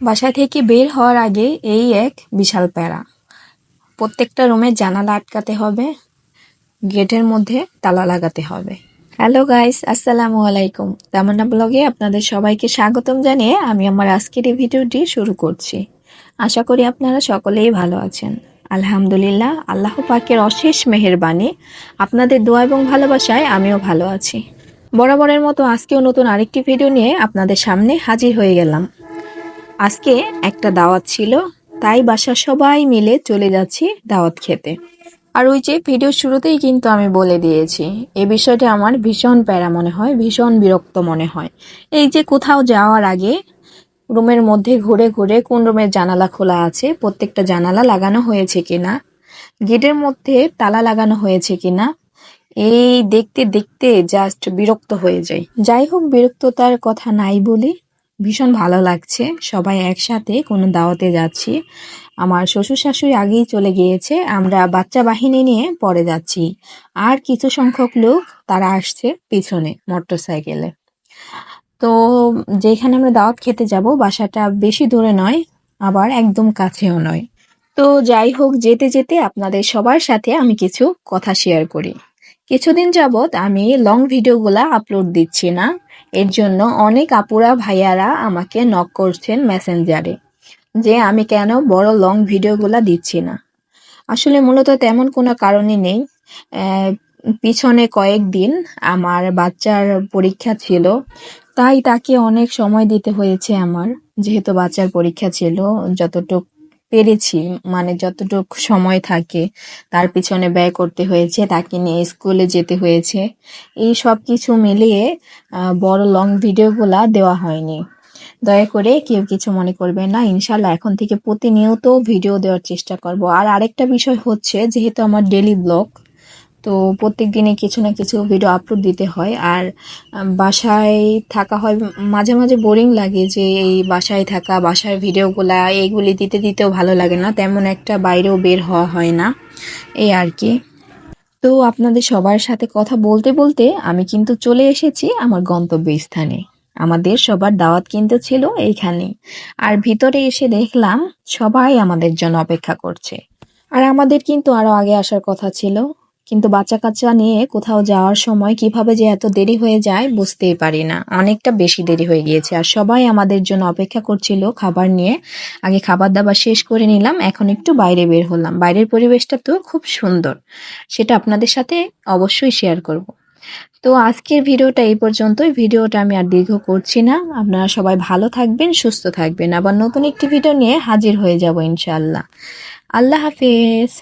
বাসা থেকে বের হওয়ার আগে এই এক বিশাল প্যারা। প্রত্যেকটা রুমের জানালা আটকাতে হবে, গেটের মধ্যে তালা লাগাতে হবে। হ্যালো গাইস, আসসালামু আলাইকুম। তামান্না ব্লগে আপনাদের সবাইকে স্বাগতম জানিয়ে আমি আমার আজকের এই ভিডিওটি শুরু করছি। আশা করি আপনারা সকলেই ভালো আছেন। আলহামদুলিল্লাহ, আল্লাহ পাকের অশেষ মেহেরবানি, আপনাদের দোয়া এবং ভালোবাসায় আমিও ভালো আছি। বরাবরের মতো আজকেও নতুন আরেকটি ভিডিও নিয়ে আপনাদের সামনে হাজির হয়ে গেলাম। আজকে একটা দাওয়াত ছিল, তাই বাসার সবাই মিলে চলে যাচ্ছি দাওয়াত খেতে। আর ওই যে ভিডিও শুরুতেই কিন্তু আমি বলে দিয়েছি, এই বিষয়টা আমার ভীষণ প্যারা মনে হয়, ভীষণ বিরক্ত মনে হয়। এই যে কোথাও যাওয়ার আগে রুমের মধ্যে ঘুরে ঘুরে কোন রুমের জানালা খোলা আছে, প্রত্যেকটা জানালা লাগানো হয়েছে কিনা, গেটের মধ্যে তালা লাগানো হয়েছে কিনা, এই দেখতে দেখতে জাস্ট বিরক্ত হয়ে যায়। যাই হোক, বিরক্ততার কথা নাই বলি, ভীষণ ভালো লাগছে সবাই একসাথে কোনো দাওয়াতে যাচ্ছি। আমার শ্বশুর শাশুড়ি আগেই চলে গিয়েছে, আমরা বাচ্চা বাহিনী নিয়ে পরে যাচ্ছি। আর কিছু সংখ্যক লোক তারা আসছে পিছনে মোটরসাইকেলে। তো যেখানে আমরা দাওয়াত খেতে যাব বাসাটা বেশি দূরে নয়, আবার একদম কাছেও নয়। তো যাই হোক, যেতে যেতে আপনাদের সবার সাথে আমি কিছু কথা শেয়ার করি। কিছুদিন যাবৎ আমি লং ভিডিওগুলা আপলোড দিচ্ছি না, এর জন্য অনেক আপুরা ভাইয়ারা আমাকে নক করছেন মেসেঞ্জারে যে আমি কেন বড় লং ভিডিওগুলা দিচ্ছি না। আসলে মূলত তেমন কোনো কারণই নেই। পিছনে কয়েকদিন আমার বাচ্চার পরীক্ষা ছিল, তাই তাকে অনেক সময় দিতে হয়েছে আমার। যেহেতু বাচ্চার পরীক্ষা ছিল, যতটুক পেরেছি, মানে যতটুক সময় থাকে তার পিছনে ব্যয় করতে হয়েছে, তাকে নিয়ে স্কুলে যেতে হয়েছে। এই সব কিছু মিলিয়ে বড় লং ভিডিওগুলা দেওয়া হয়নি। দয়া করে কেউ কিছু মনে করবেন না, ইনশাল্লাহ এখন থেকে প্রতিনিয়ত ভিডিও দেওয়ার চেষ্টা করব। আর আরেকটা বিষয় হচ্ছে, যেহেতু আমার ডেইলি ব্লগ, তো প্রত্যেক দিনে কিছু না কিছু ভিডিও আপলোড দিতে হয়। আর বাসায় থাকা হয়, মাঝে মাঝে বোরিং লাগে যে এই বাসায় থাকা, বাসার ভিডিওগুলা এইগুলি দিতে দিতেও ভালো লাগে না, তেমন একটা বাইরেও বের হওয়া হয় না, এই আর কি। তো আপনাদের সবার সাথে কথা বলতে বলতে আমি কিন্তু চলে এসেছি আমার গন্তব্যস্থানে। আমাদের সবার দাওয়াত কিন্তু ছিল এইখানে। আর ভিতরে এসে দেখলাম সবাই আমাদের জন্য অপেক্ষা করছে। আর আমাদের কিন্তু আরো আগে আসার কথা ছিল, কিন্তু বাচ্চা কাচ্চা নিয়ে কোথাও যাওয়ার সময় কিভাবে যে এত দেরি হয়ে যায় বুঝতেই পারি না, অনেকটা বেশি দেরি হয়ে গিয়েছে। আর সবাই আমাদের জন্য অপেক্ষা করছিল খাবার নিয়ে। আগে খাবার দাবার শেষ করে নিলাম, এখন একটু বাইরে বের হলাম। বাইরের পরিবেশটা তো খুব সুন্দর, সেটা আপনাদের সাথে অবশ্যই শেয়ার করব। তো আজকের ভিডিওটা এই পর্যন্তই। ভিডিওটা আমি আর দীর্ঘ করছি না। আপনারা সবাই ভালো থাকবেন, সুস্থ থাকবেন। আবার নতুন একটি ভিডিও নিয়ে হাজির হয়ে যাব ইনশাআল্লাহ। আল্লাহ হাফেজ।